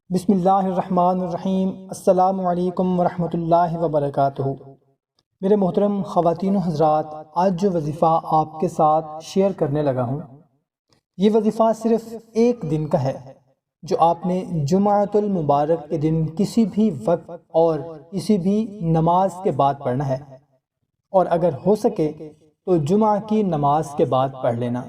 بسم اللہ الرحمن الرحیم۔ السلام علیکم ورحمۃ اللہ وبرکاتہ۔ میرے محترم خواتین و حضرات، آج جو وظیفہ آپ کے ساتھ شیئر کرنے لگا ہوں، یہ وظیفہ صرف ایک دن کا ہے جو آپ نے جمعۃ المبارک کے دن کسی بھی وقت اور کسی بھی نماز کے بعد پڑھنا ہے، اور اگر ہو سکے تو جمعہ کی نماز کے بعد پڑھ لینا۔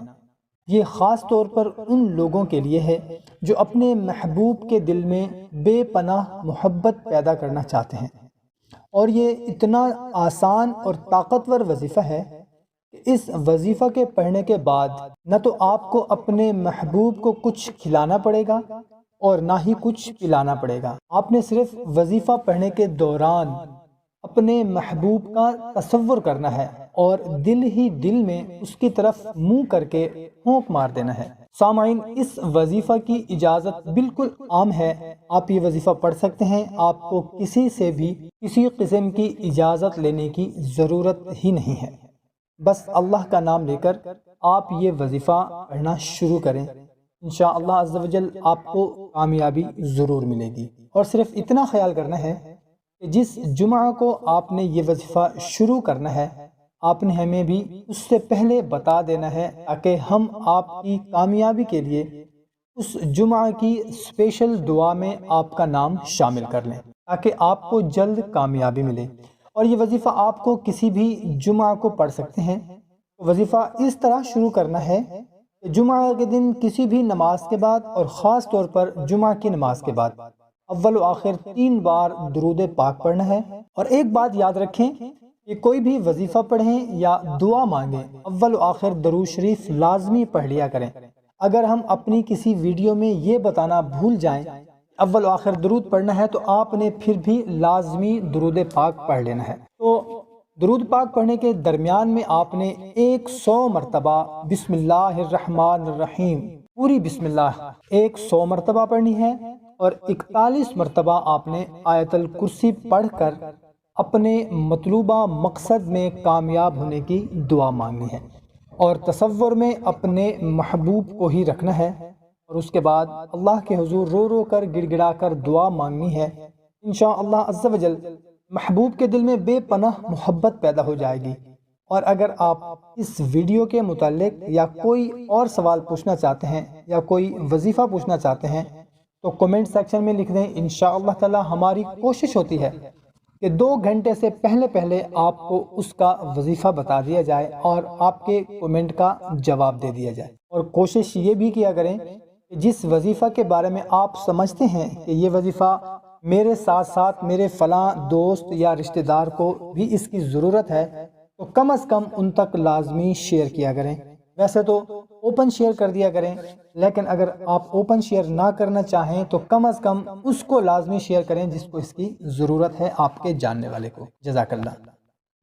یہ خاص طور پر ان لوگوں کے لیے ہے جو اپنے محبوب کے دل میں بے پناہ محبت پیدا کرنا چاہتے ہیں، اور یہ اتنا آسان اور طاقتور وظیفہ ہے کہ اس وظیفہ کے پڑھنے کے بعد نہ تو آپ کو اپنے محبوب کو کچھ کھلانا پڑے گا اور نہ ہی کچھ پلانا پڑے گا۔ آپ نے صرف وظیفہ پڑھنے کے دوران اپنے محبوب کا تصور کرنا ہے اور دل ہی دل میں اس کی طرف منہ کر کے پھونک مار دینا ہے۔ سامعین، اس وظیفہ کی اجازت بالکل عام ہے، آپ یہ وظیفہ پڑھ سکتے ہیں۔ آپ کو کسی سے بھی کسی قسم کی اجازت لینے کی ضرورت ہی نہیں ہے، بس اللہ کا نام لے کر آپ یہ وظیفہ پڑھنا شروع کریں، انشاءاللہ عز و جل آپ کو کامیابی ضرور ملے گی۔ اور صرف اتنا خیال کرنا ہے کہ جس جمعہ کو آپ نے یہ وظیفہ شروع کرنا ہے، آپ نے ہمیں بھی اس سے پہلے بتا دینا ہے تاکہ ہم آپ کی کامیابی کے لیے اس جمعہ کی اسپیشل دعا میں آپ کا نام شامل کر لیں تاکہ آپ کو جلد کامیابی ملے۔ اور یہ وظیفہ آپ کو کسی بھی جمعہ کو پڑھ سکتے ہیں۔ وظیفہ اس طرح شروع کرنا ہے کہ جمعہ کے دن کسی بھی نماز کے بعد، اور خاص طور پر جمعہ کی نماز کے بعد، اول و آخر 3 بار درود پاک پڑھنا ہے۔ اور ایک بات یاد رکھیں کہ کوئی بھی وظیفہ پڑھیں یا دعا مانگیں، اول و آخر درود شریف لازمی پڑھ لیا کریں۔ اگر ہم اپنی کسی ویڈیو میں یہ بتانا بھول جائیں اول و آخر درود پڑھنا ہے، تو آپ نے پھر بھی لازمی درود پاک پڑھ لینا ہے۔ تو درود پاک پڑھنے کے درمیان میں آپ نے 100 مرتبہ بسم اللہ الرحمن الرحیم، پوری بسم اللہ 100 مرتبہ پڑھنی ہے، اور 41 مرتبہ آپ نے آیت الکرسی پڑھ کر اپنے مطلوبہ مقصد میں کامیاب ہونے کی دعا مانگنی ہے، اور تصور میں اپنے محبوب کو ہی رکھنا ہے، اور اس کے بعد اللہ کے حضور رو رو کر گڑ گڑا کر دعا مانگنی ہے۔ انشاءاللہ عز و جل محبوب کے دل میں بے پناہ محبت پیدا ہو جائے گی۔ اور اگر آپ اس ویڈیو کے متعلق یا کوئی اور سوال پوچھنا چاہتے ہیں یا کوئی وظیفہ پوچھنا چاہتے ہیں تو کمنٹ سیکشن میں لکھ دیں۔ انشاءاللہ تعالی ہماری کوشش ہوتی ہے کہ 2 گھنٹے سے پہلے آپ کو اس کا وظیفہ بتا دیا جائے اور آپ کے کومنٹ کا جواب دے دیا جائے۔ اور کوشش یہ بھی کیا کریں کہ جس وظیفہ کے بارے میں آپ سمجھتے ہیں کہ یہ وظیفہ میرے ساتھ ساتھ میرے فلاں دوست یا رشتہ دار کو بھی اس کی ضرورت ہے، تو کم از کم ان تک لازمی شیئر کیا کریں۔ ویسے تو اوپن شیئر کر دیا کریں، لیکن اگر آپ اوپن شیئر نہ کرنا چاہیں تو کم از کم اس کو لازمی شیئر کریں جس کو اس کی ضرورت ہے، آپ کے جاننے والے کو۔ جزاک اللہ۔